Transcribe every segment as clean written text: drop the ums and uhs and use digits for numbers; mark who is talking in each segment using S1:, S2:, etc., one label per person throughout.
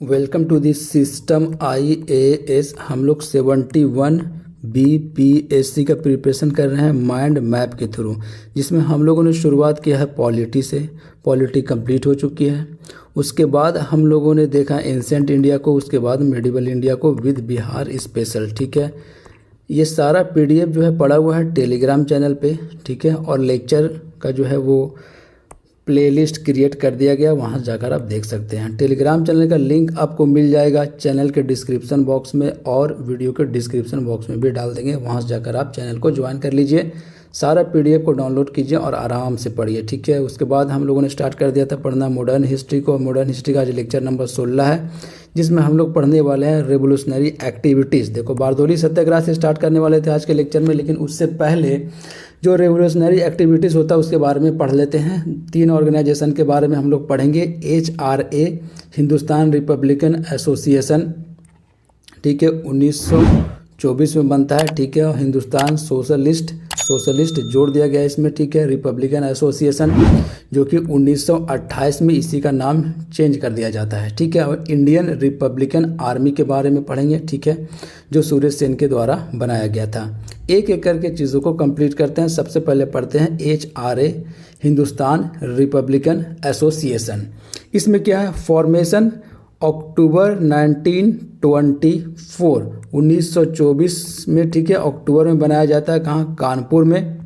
S1: Welcome to this system IAS। हम लोग 71 BPSC का प्रिपरेशन कर रहे हैं माइंड मैप के थ्रू, जिसमें हम लोगों ने शुरुआत किया है पॉलिटी से। पॉलिटी कंप्लीट हो चुकी है। उसके बाद हम लोगों ने देखा एंशिएंट इंडिया को, उसके बाद मेडिवल इंडिया को विद बिहार स्पेशल। ठीक है, ये सारा PDF जो है पड़ा हुआ है टेलीग्राम चैनल पे। ठीक है, और लेक्चर का जो है वो प्लेलिस्ट क्रिएट कर दिया गया, वहाँ जाकर आप देख सकते हैं। टेलीग्राम चैनल का लिंक आपको मिल जाएगा चैनल के डिस्क्रिप्शन बॉक्स में, और वीडियो के डिस्क्रिप्शन बॉक्स में भी डाल देंगे। वहाँ से जाकर आप चैनल को ज्वाइन कर लीजिए, सारा PDF को डाउनलोड कीजिए और आराम से पढ़िए। ठीक है, उसके बाद हम लोगों ने स्टार्ट कर दिया था पढ़ना मॉडर्न हिस्ट्री को। मॉडर्न हिस्ट्री का आज लेक्चर नंबर 16 है, जिसमें हम लोग पढ़ने वाले हैं रेवोल्यूशनरी एक्टिविटीज़। देखो, बारदौली सत्याग्रह से स्टार्ट करने वाले थे आज के लेक्चर में, लेकिन उससे पहले जो रेवोल्यूशनरी एक्टिविटीज़ होता है उसके बारे में पढ़ लेते हैं। 3 ऑर्गेनाइजेशन के बारे में हम लोग पढ़ेंगे। HRA हिंदुस्तान रिपब्लिकन एसोसिएशन, ठीक है, 1924 में बनता है। ठीक है, और हिंदुस्तान सोशलिस्ट जोड़ दिया गया इसमें। ठीक है, रिपब्लिकन एसोसिएशन जो कि 1928 में इसी का नाम चेंज कर दिया जाता है। ठीक है, और इंडियन रिपब्लिकन आर्मी के बारे में पढ़ेंगे। ठीक है, जो सूर्य सेन के द्वारा बनाया गया था। एक एक करके चीज़ों को कंप्लीट करते हैं। सबसे पहले पढ़ते हैं HRA हिंदुस्तान रिपब्लिकन एसोसिएशन। इसमें क्या है, फॉर्मेशन अक्टूबर 1924 में। ठीक है, अक्टूबर में बनाया जाता है। कहाँ, कानपुर में।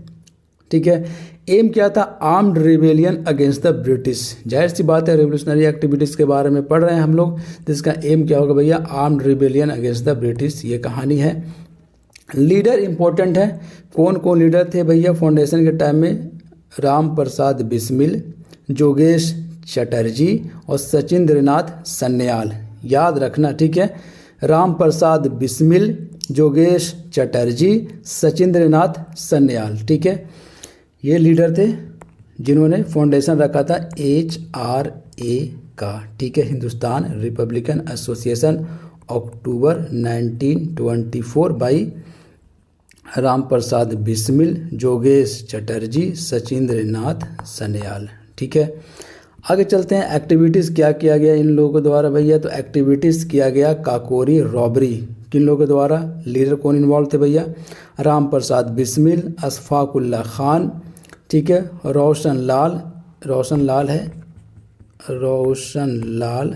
S1: ठीक है, एम क्या था, armed rebellion against the British. जाहिर सी बात है, रेवोल्यूशनरी एक्टिविटीज़ के बारे में पढ़ रहे हैं हम लोग, जिसका एम क्या होगा भैया, armed rebellion against the British. ये कहानी है। लीडर इंपॉर्टेंट है। कौन कौन लीडर थे भैया फाउंडेशन के टाइम में, राम प्रसाद बिस्मिल, जोगेश चटर्जी और सचिंद्रनाथ सन्याल। याद रखना, ठीक है, राम प्रसाद बिस्मिल, जोगेश चटर्जी, सचिंद्रनाथ सन्याल। ठीक है, ये लीडर थे जिन्होंने फाउंडेशन रखा था HRA का। ठीक है, Hindustan republican association, October 1924 by Ram Prasad Bismil, जोगेश चटर्जी, सचिंद्रनाथ सन्याल। ठीक है, आगे चलते हैं। एक्टिविटीज़ क्या किया गया इन लोगों के द्वारा भैया, तो एक्टिविटीज़ किया गया काकोरी रॉबरी। किन लोगों के द्वारा, लीडर कौन इन्वॉल्व थे भैया, राम प्रसाद बिस्मिल, अशफाकुल्ला खान, ठीक है, रोशन लाल,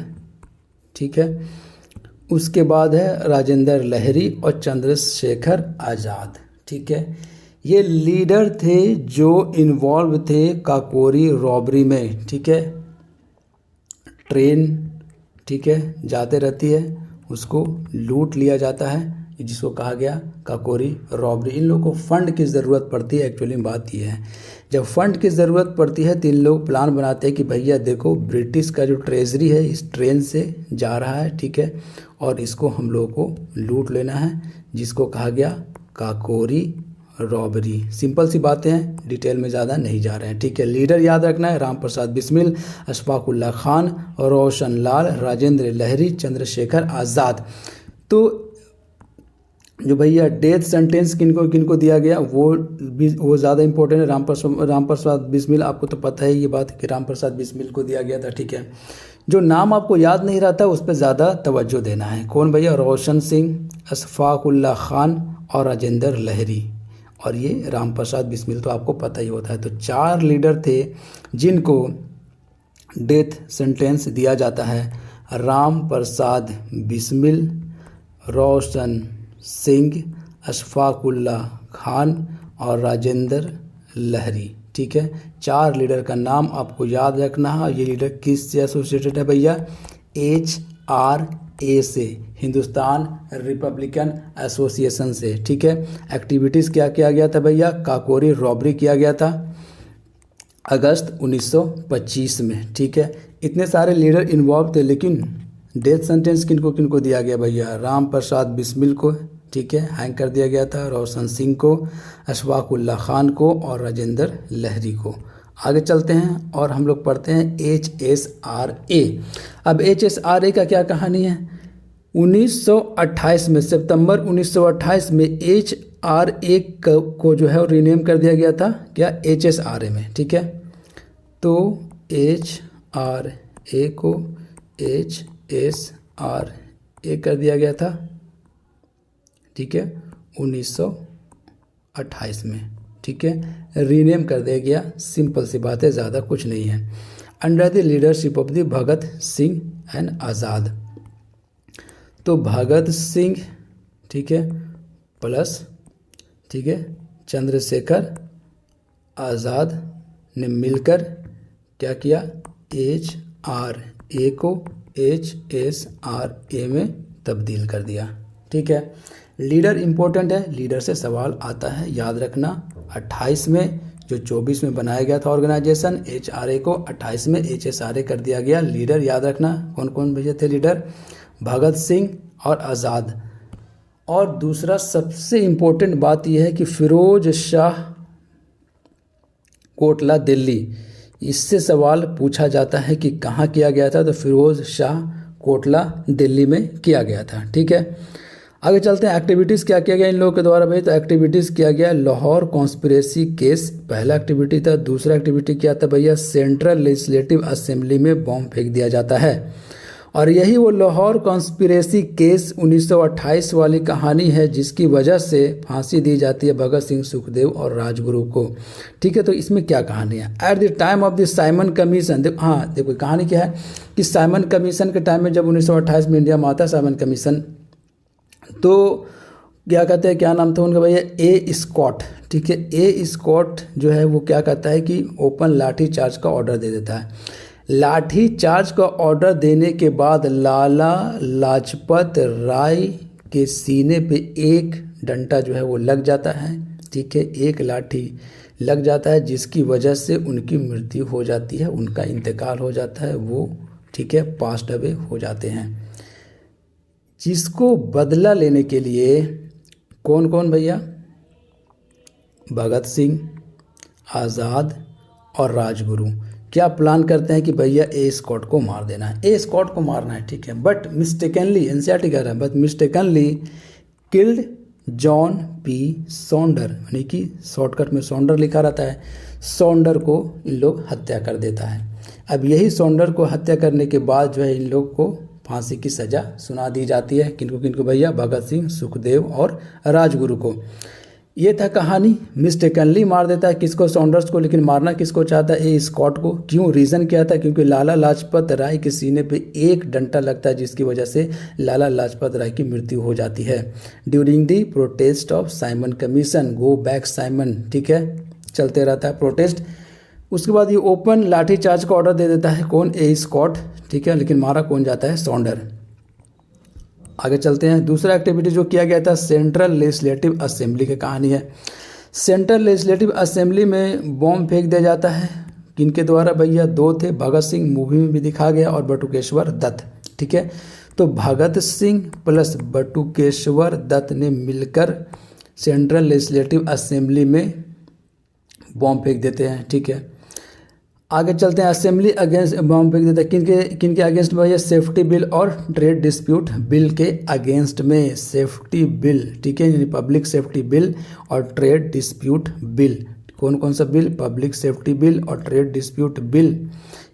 S1: ठीक है, उसके बाद है राजेंद्र लहरी और चंद्रशेखर आज़ाद। ठीक है, ये लीडर थे जो इन्वॉल्व थे काकोरी रॉबरी में। ठीक है, ट्रेन, ठीक है, जाते रहती है, उसको लूट लिया जाता है, जिसको कहा गया काकोरी रॉबरी। इन लोगों को फंड की ज़रूरत पड़ती है। एक्चुअली बात यह है, जब फंड की ज़रूरत पड़ती है तो इन लोग प्लान बनाते हैं कि भैया देखो, ब्रिटिश का जो ट्रेजरी है इस ट्रेन से जा रहा है। ठीक है, और इसको हम लोगों को लूट लेना है, जिसको कहा गया काकोरी रॉबरी। सिंपल सी बातें हैं, डिटेल में ज़्यादा नहीं जा रहे हैं। ठीक है, लीडर याद रखना है, राम प्रसाद बिस्मिल, अशफाकुल्ला खान, रोशन लाल, राजेंद्र लहरी, चंद्रशेखर आज़ाद। तो जो भैया डेथ सेंटेंस किनको दिया गया, वो ज़्यादा इंपॉर्टेंट है। राम प्रसाद बिस्मिल, आपको तो पता है ये बात कि राम प्रसाद बिस्मिल को दिया गया था। ठीक है, जो नाम आपको याद नहीं रहता उस पर ज़्यादा तवज्जो देना है। कौन भैया, रोशन सिंह, अशफाकुल्ला खान और राजेंद्र लहरी, और ये राम प्रसाद बिस्मिल तो आपको पता ही होता है। तो 4 लीडर थे जिनको डेथ सेंटेंस दिया जाता है, राम प्रसाद बिस्मिल, रोशन सिंह, अशफाकुल्ला खान और राजेंद्र लहरी। ठीक है, 4 लीडर का नाम आपको याद रखना है। ये लीडर किस से एसोसिएटेड है भैया, HRA से, हिंदुस्तान रिपब्लिकन एसोसिएशन से। ठीक है, एक्टिविटीज़ क्या किया गया था भैया, काकोरी रॉबरी किया गया था अगस्त 1925 में। ठीक है, इतने सारे लीडर इन्वॉल्व थे, लेकिन डेथ सेंटेंस किनको दिया गया भैया, राम प्रसाद बिस्मिल को, ठीक है, हैंग कर दिया गया था, रोशन सिंह को, अशफाकुल्ला खान को और राजेंद्र लहरी को। आगे चलते हैं और हम लोग पढ़ते हैं HSRA। अब HSRA का क्या कहानी है, 1928 में, सितंबर 1928 में HRA को जो है रीनेम कर दिया गया था, क्या, HSRA में। ठीक है, तो HRA को HSRA आर ए कर दिया गया था, ठीक है, 1928 में, ठीक है, रीनेम कर दिया गया। सिंपल सी बात है, ज़्यादा कुछ नहीं है। Under the leadership of the Bhagat Singh and Azad, तो भगत सिंह, ठीक है, प्लस, ठीक है, चंद्रशेखर आज़ाद ने मिलकर क्या किया, HRA को HSRA में तब्दील कर दिया, ठीक है। लीडर इम्पोर्टेंट है, लीडर से सवाल आता है, याद रखना। 28 में जो 24 में बनाया गया था ऑर्गेनाइजेशन, HRA को 28 में HSRA कर दिया गया। लीडर याद रखना, कौन कौन भैया थे लीडर, भगत सिंह और आज़ाद। और दूसरा सबसे इम्पोर्टेंट बात यह है कि फिरोज शाह कोटला दिल्ली, इससे सवाल पूछा जाता है कि कहाँ किया गया था, तो फिरोज शाह कोटला दिल्ली में किया गया था, ठीक है। आगे चलते हैं, एक्टिविटीज़ क्या किया गया इन लोगों के द्वारा भाई, तो एक्टिविटीज़ किया गया लाहौर कॉन्स्पिरेसी केस, पहला एक्टिविटी था। दूसरा एक्टिविटी क्या था भैया, सेंट्रल लेजिस्लेटिव असेंबली में बॉम्ब फेंक दिया जाता है, और यही वो लाहौर कॉन्स्पिरेसी केस 1928 वाली कहानी है जिसकी वजह से फांसी दी जाती है भगत सिंह, सुखदेव और राजगुरु को, ठीक है। तो इसमें क्या कहानी है, at the time of the Simon commission, हाँ देखो कहानी क्या है कि साइमन कमीशन के टाइम में, जब 1928 में इंडिया में आता है साइमन कमीशन, तो क्या कहते हैं, क्या नाम था उनका भैया, ए स्कॉट, ठीक है। ए स्कॉट जो है वो क्या कहता है कि ओपन लाठी चार्ज का ऑर्डर दे देता है। लाठी चार्ज का ऑर्डर देने के बाद लाला लाजपत राय के सीने पे एक डंडा जो है वो लग जाता है, ठीक है, एक लाठी लग जाता है, जिसकी वजह से उनकी मृत्यु हो जाती है, उनका इंतकाल हो जाता है, वो, ठीक है, पास्ड अवे हो जाते हैं। जिसको बदला लेने के लिए कौन कौन भैया, भगत सिंह, आज़ाद और राजगुरु क्या प्लान करते हैं कि भैया ए स्कॉट को मार देना है, ए स्कॉट को मारना है, ठीक है। बट मिस्टेकनली, एनसीईआरटी कह रहा है, but mistakenly killed John P Sonder, यानी कि शॉर्टकट में सॉन्डर लिखा रहता है, सॉन्डर को इन लोग हत्या कर देता है। अब यही सॉन्डर को हत्या करने के बाद जो है इन लोग को फांसी की सज़ा सुना दी जाती है, किनको किनको भैया, भगत सिंह, सुखदेव और राजगुरु को। ये था कहानी, मिस्टेकनली मार देता है किसको, सॉन्डर्स को, लेकिन मारना किसको चाहता है, ए स्कॉट को। क्यों, रीज़न क्या था, क्योंकि लाला लाजपत राय के सीने पे एक डंडा लगता है, जिसकी वजह से लाला लाजपत राय की मृत्यु हो जाती है। During the protest of Simon commission, go back Simon, ठीक है, चलते रहता है प्रोटेस्ट। उसके बाद ये ओपन लाठीचार्ज का ऑर्डर दे देता है कौन, ए स्कॉट, ठीक है, लेकिन मारा कौन जाता है, सॉन्डर। आगे चलते हैं, दूसरा एक्टिविटी जो किया गया था सेंट्रल लेजिस्लेटिव असेंबली की कहानी है। सेंट्रल लेजिस्लेटिव असेंबली में बॉम्ब फेंक दिया जाता है, किनके द्वारा भैया, दो थे, भगत सिंह मूवी में भी दिखा गया और बटुकेश्वर दत्त, ठीक है। तो भगत सिंह प्लस बटुकेश्वर दत्त ने मिलकर सेंट्रल लेजिस्लेटिव असेंबली में बॉम्ब फेंक देते हैं, ठीक है। आगे चलते हैं, असेंबली अगेंस्ट बॉम्ब फेंक देता है, किनके अगेंस्ट में, ये सेफ्टी बिल और ट्रेड डिस्प्यूट बिल के अगेंस्ट में, सेफ्टी बिल, ठीक है, यानी पब्लिक सेफ्टी बिल और ट्रेड डिस्प्यूट बिल, कौन कौन सा बिल, पब्लिक सेफ्टी बिल और ट्रेड डिस्प्यूट बिल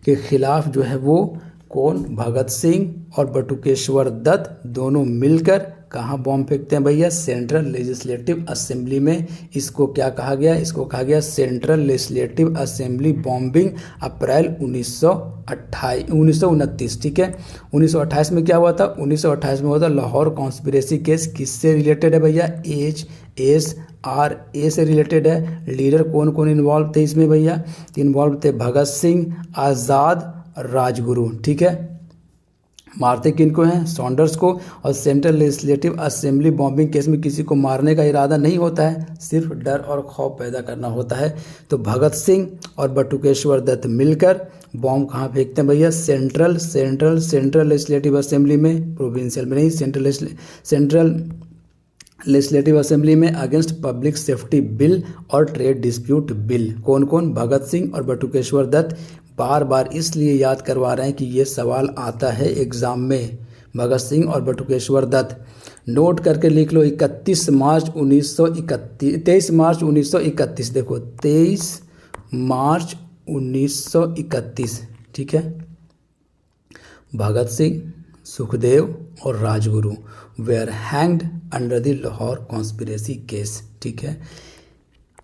S1: के खिलाफ जो है वो कौन, भगत सिंह और बटुकेश्वर दत्त दोनों मिलकर कहाँ बॉम्ब फेंकते हैं भैया, सेंट्रल लेजिस्लेटिव असेंबली में। इसको क्या कहा गया, इसको कहा गया सेंट्रल लेजिस्लेटिव असेंबली बॉम्बिंग, अप्रैल 1929, ठीक है। 1928 में क्या हुआ था, 1928 में हुआ था लाहौर कॉन्स्पिरेसी केस, किससे रिलेटेड है भैया, HSRA से रिलेटेड है। लीडर कौन कौन इन्वॉल्व थे इसमें भैया, इन्वॉल्व थे भगत सिंह, आज़ाद, राजगुरु, ठीक है। मारते किनको हैं, सॉन्डर्स को। और central legislative assembly bombing case में किसी को मारने का इरादा नहीं होता है, सिर्फ डर और खौफ पैदा करना होता है। तो भगत सिंह और बटुकेश्वर दत्त मिलकर बॉम्ब कहाँ फेंकते हैं भैया, सेंट्रल लेजिस्लेटिव असेंबली में, प्रोविंशियल में नहीं, सेंट्रल लेजिस्लेटिव असेंबली में, अगेंस्ट पब्लिक सेफ्टी बिल और ट्रेड डिस्प्यूट बिल। कौन कौन, भगत सिंह और बटुकेश्वर दत्त। बार बार इसलिए याद करवा रहे हैं कि ये सवाल आता है एग्ज़ाम में, भगत सिंह और बटुकेश्वर दत्त। नोट करके लिख लो, 23 मार्च 1931, देखो 23 मार्च 1931, ठीक है। भगत सिंह, सुखदेव और Rajguru were hanged under the Lahore conspiracy case. ठीक है,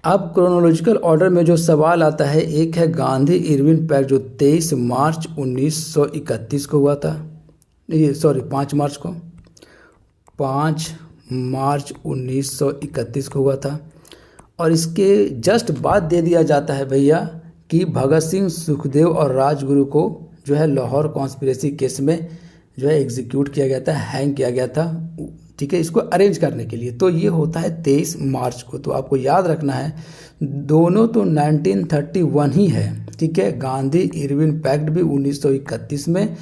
S1: अब क्रोनोलॉजिकल ऑर्डर में जो सवाल आता है, एक है गांधी इरविन पैक्ट जो 23 मार्च 1931 को हुआ था, ये 5 मार्च को, 5 मार्च 1931 को हुआ था। और इसके जस्ट बाद दे दिया जाता है भैया कि भगत सिंह, सुखदेव और राजगुरु को जो है लाहौर कॉन्स्पिरेसी केस में जो है एग्जीक्यूट किया गया था, हैंग किया गया था। ठीक है, इसको अरेंज करने के लिए। तो ये होता है 23 मार्च को। तो आपको याद रखना है दोनों तो 1931 ही है। ठीक है, गांधी इरविन पैक्ट भी 1931 में,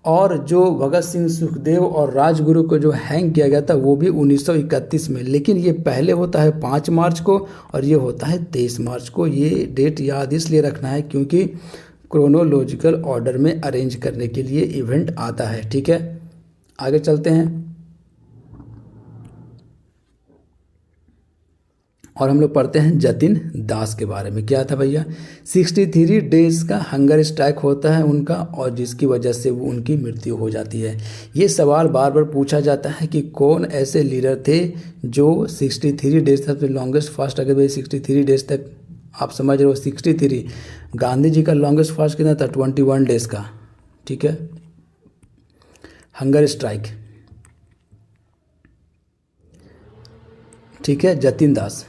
S1: और जो भगत सिंह, सुखदेव और राजगुरु को जो हैंग किया गया था वो भी 1931 में। लेकिन ये पहले होता है 5 मार्च को और ये होता है 23 मार्च को। ये डेट याद इसलिए रखना है क्योंकि क्रोनोलॉजिकल ऑर्डर में अरेंज करने के लिए इवेंट आता है। ठीक है, आगे चलते हैं और हम लोग पढ़ते हैं जतिन दास के बारे में। क्या था भैया, 63 डेज का हंगर स्ट्राइक होता है उनका, और जिसकी वजह से वो उनकी मृत्यु हो जाती है। ये सवाल बार बार पूछा जाता है कि कौन ऐसे लीडर थे जो 63 डेज तक, लॉन्गेस्ट फास्ट, अगर भाई 63 डेज तक आप समझ रहे हो 63, गांधी जी का लॉन्गेस्ट फास्ट कितना था, 21 डेज का। ठीक है, हंगर स्ट्राइक। ठीक है, Jatin Das,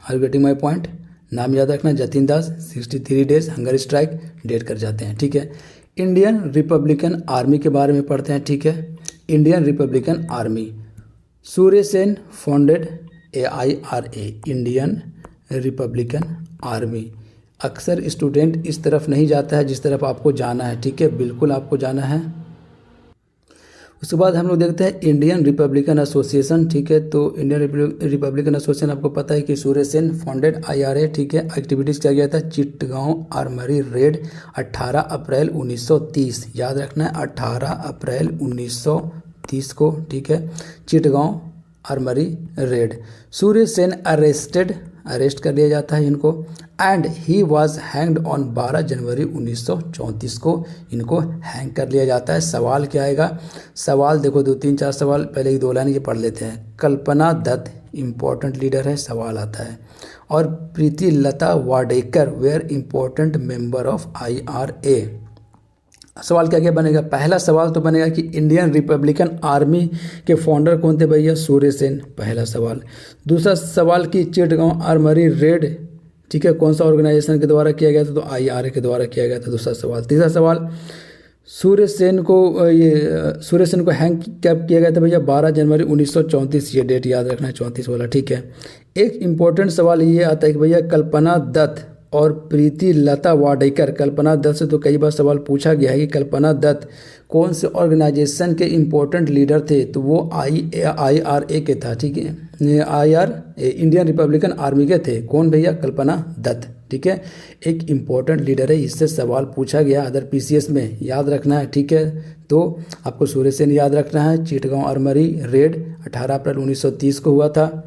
S1: are you getting my point. नाम याद रखना, Jatin Das, 63 days hunger strike, डेट कर जाते हैं। ठीक है, इंडियन रिपब्लिकन आर्मी के बारे में पढ़ते हैं। ठीक है, Indian republican army, Surya Sen founded AIRA, Indian republican army. अक्सर स्टूडेंट इस तरफ नहीं जाता है जिस तरफ आपको जाना है। ठीक है, बिल्कुल आपको जाना है। उसके बाद हम लोग देखते हैं इंडियन रिपब्लिकन एसोसिएशन। ठीक है, तो इंडियन रिपब्लिकन एसोसिएशन आपको पता है कि सूर्य सेन फाउंडेड IRA। ठीक है, एक्टिविटीज़ किया गया था चिटगांव आर्मरी रेड 18 अप्रैल 1930, याद रखना है 18 अप्रैल 1930 को। ठीक है, Chittagong armoury raid. Surya Sen arrest कर लिया जाता है इनको, and he was hanged on 12 January 1934 को इनको हैंग कर लिया जाता है। सवाल क्या आएगा, सवाल देखो 2-3-4 सवाल, पहले ही 2 लाइन ये पढ़ लेते हैं। कल्पना दत्त इम्पोर्टेंट लीडर है, सवाल आता है, और Pritilata Wadekar were important member of IRA। सवाल क्या क्या बनेगा, पहला सवाल तो बनेगा कि इंडियन रिपब्लिकन आर्मी के फाउंडर कौन थे भैया, सूर्य सेन, पहला सवाल। दूसरा सवाल कि चिटगांव आर्मरी रेड, ठीक है, कौन सा ऑर्गेनाइजेशन के द्वारा किया गया था, तो IRA के द्वारा किया गया था, दूसरा सवाल। तीसरा सवाल, सूर्य सेन को हैंग कब किया गया था भैया, 12 जनवरी 1934, ये डेट याद रखना है, 34 वाला। ठीक है, एक इम्पोर्टेंट सवाल ये आता है कि भैया कल्पना दत्त और प्रीति लता वाडेकर, कल्पना दत्त से तो कई बार सवाल पूछा गया है कि कल्पना दत्त कौन से ऑर्गेनाइजेशन के इम्पोर्टेंट लीडर थे, तो वो IRA के था। ठीक है, इंडियन रिपब्लिकन आर्मी के थे। कौन भैया, कल्पना दत्त। ठीक है, एक इम्पोर्टेंट लीडर है, इससे सवाल पूछा गया अदर PCS में, याद रखना है। ठीक है, तो आपको सूर्य सेन याद रखना है। चिटगांव आर्मरी रेड 18 अप्रैल 1930 को हुआ था।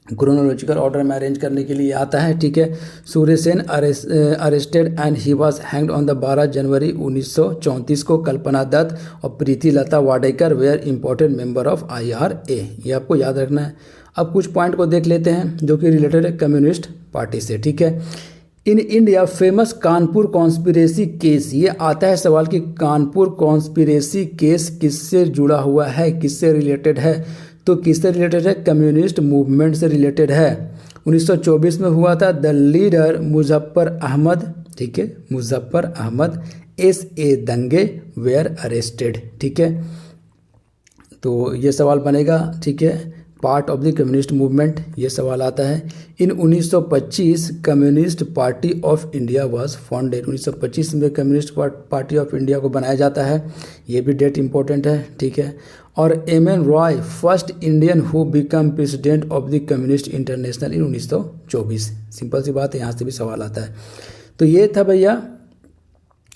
S1: क्रोनोलॉजिकल ऑर्डर में अरेंज करने के लिए आता है। ठीक है, Surya Sen arrested and he was hanged on the 12 January 1934 को। कल्पना दत्त और Pritilata Wadekar were important member of IRA, ये आपको याद रखना है। अब कुछ पॉइंट को देख लेते हैं जो कि रिलेटेड है कम्युनिस्ट पार्टी से। ठीक है, in India famous Kanpur conspiracy case, ये आता है सवाल कि कानपुर कॉन्स्पिरेसी केस किससे जुड़ा हुआ है, किससे रिलेटेड है, तो किससे रिलेटेड है, कम्युनिस्ट मूवमेंट से रिलेटेड है। 1924 में हुआ था। द लीडर मुजफ्फर अहमद, ठीक है, मुजफ्फर अहमद SA दंगे वेयर अरेस्टेड। ठीक है, तो ये सवाल बनेगा। ठीक है, part of the communist movement, ये सवाल आता है। इन 1925 communist party of India was founded, 1925 में कम्युनिस्ट पार्टी ऑफ इंडिया को बनाया जाता है, ये भी डेट इंपॉर्टेंट है। ठीक है, और MN Roy first Indian who became president of the communist international in 1924। Simple सी बात है, यहाँ से भी सवाल आता है। तो ये था भैया।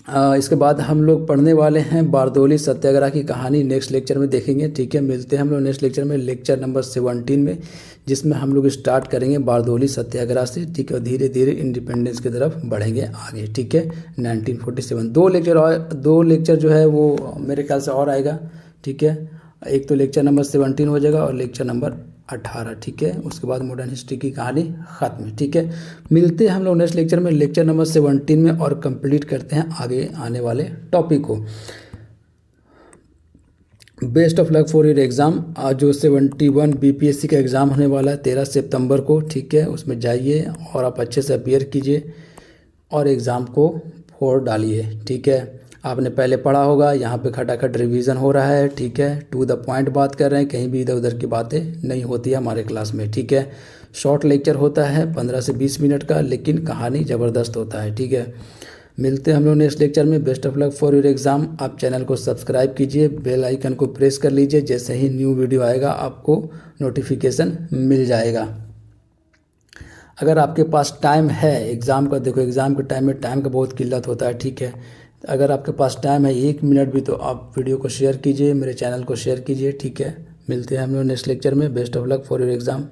S1: इसके बाद हम लोग पढ़ने वाले हैं बारदोली सत्याग्रह की कहानी, नेक्स्ट लेक्चर में देखेंगे। ठीक है, मिलते हैं हम लोग नेक्स्ट लेक्चर में, लेक्चर नंबर 17 में, जिसमें हम लोग स्टार्ट करेंगे बारदोली सत्याग्रह से। ठीक है, धीरे धीरे इंडिपेंडेंस की तरफ बढ़ेंगे आगे। ठीक है, 1947 दो लेक्चर जो है वो मेरे ख्याल से और आएगा, ठीक है। एक तो लेक्चर नंबर 17 हो जाएगा और लेक्चर नंबर 18, ठीक है। उसके बाद मॉडर्न हिस्ट्री की कहानी ख़त्म, ठीक है। मिलते हैं हम लोग नेक्स्ट लेक्चर में, लेक्चर नंबर 17 में, और कंप्लीट करते हैं आगे आने वाले टॉपिक को। Best of luck for your exam. आज जो 71 बीपीएससी का एग्ज़ाम होने वाला है 13 सितंबर को, ठीक है। उसमें जाइए और आप अच्छे से अपीयर कीजिए और एग्ज़ाम को फोड़ डालिए, ठीक है। आपने पहले पढ़ा होगा, यहाँ पे खटाखट रिवीजन हो रहा है, ठीक है। टू द पॉइंट बात कर रहे हैं, कहीं भी इधर उधर की बातें नहीं होती है हमारे क्लास में, ठीक है। शॉर्ट लेक्चर होता है 15 से 20 मिनट का, लेकिन कहानी ज़बरदस्त होता है, ठीक है। मिलते हैं हम लोग नेक्स्ट लेक्चर में। Best of luck for your exam. आप चैनल को सब्सक्राइब कीजिए, बेल आइकन को प्रेस कर लीजिए, जैसे ही न्यू वीडियो आएगा आपको नोटिफिकेशन मिल जाएगा। अगर आपके पास टाइम है एग्ज़ाम का, देखो एग्ज़ाम के टाइम में टाइम का बहुत किल्लत होता है, ठीक है। अगर आपके पास टाइम है 1 मिनट भी, तो आप वीडियो को शेयर कीजिए, मेरे चैनल को शेयर कीजिए, ठीक है। मिलते हैं हम लोग नेक्स्ट लेक्चर में। Best of luck for your exam.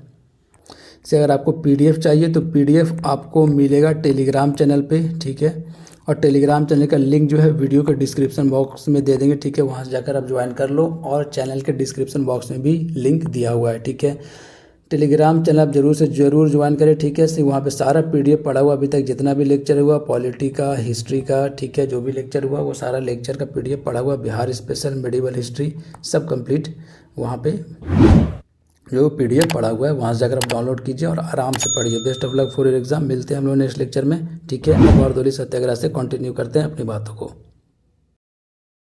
S1: से अगर आपको पीडीएफ चाहिए तो पीडीएफ आपको मिलेगा टेलीग्राम चैनल पे, ठीक है। और टेलीग्राम चैनल का लिंक जो है वीडियो के डिस्क्रिप्शन बॉक्स में दे देंगे, ठीक है। वहाँ से जाकर आप ज्वाइन कर लो, और चैनल के डिस्क्रिप्शन बॉक्स में भी लिंक दिया हुआ है, ठीक है। टेलीग्राम चैनल आप जरूर से ज़रूर ज्वाइन करें, ठीक है। वहाँ पे सारा पीडीएफ पढ़ा हुआ, अभी तक जितना भी लेक्चर हुआ, पॉलिटी का, हिस्ट्री का, ठीक है, जो भी लेक्चर हुआ वो सारा लेक्चर का पीडीएफ पढ़ा हुआ, बिहार स्पेशल, मेडिवल हिस्ट्री सब कंप्लीट वहाँ पे जो पीडीएफ पढ़ा हुआ है, वहाँ से जाकर आप डाउनलोड कीजिए और आराम से पढ़िए। Best of luck for your exam. मिलते हैं हम लोग नेक्स्ट लेक्चर में, ठीक है। अब बरदौली सत्याग्रह से कंटिन्यू करते हैं अपनी बातों को।